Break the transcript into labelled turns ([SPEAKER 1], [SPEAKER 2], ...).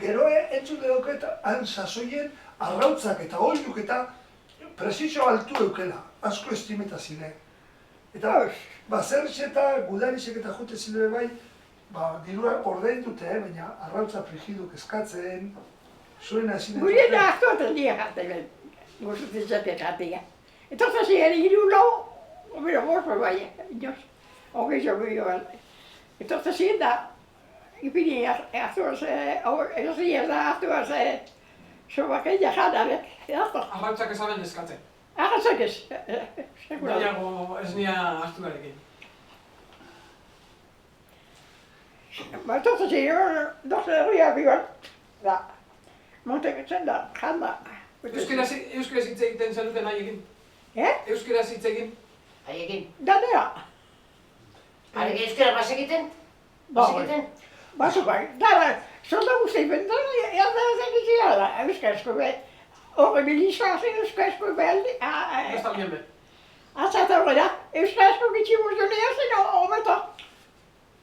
[SPEAKER 1] Gero entzule dauket, han sasoien, arrautzak eta oiluk eta presizio altu eukela, asko estimeta zile. Eta, zertxe eta gudarizek eta jute zile bai, dirua ordein dute, baina arrautza frigiduk eskatzen, zuena ezin entzute.
[SPEAKER 2] Gurien ahtuatzen dira jaten, gozutzen zaten jatea. Eta zazien hiru lau, bero borzo bai, inoz, hogeizo biloan. Eta zazien da, ipini ahtuaz, erozien da ahtuaz, sobakeia janarek, edazto.
[SPEAKER 3] Arrautzak ezaben eskatzen.
[SPEAKER 2] Arratzak ez, sekula.
[SPEAKER 3] Gehiago ez nia ahtuarekin.
[SPEAKER 2] Entonces dos herriak biban, da, monteketzen da, janda.
[SPEAKER 3] Euskaraz hitz egiten zenuten haiekin? Euskaraz hitz egin?
[SPEAKER 4] Haiekin.
[SPEAKER 2] Danea.
[SPEAKER 4] Haiekin euskara bazekiten? Bazekiten?
[SPEAKER 2] Basu bai, dara, solda guzti bentan, erdarazak iziala, euskarazko behar. Horre bilizazien euskarazko behar.
[SPEAKER 3] Ez da bien behar.
[SPEAKER 2] Atzat horrela, euskarazko gitsi buztunea zen,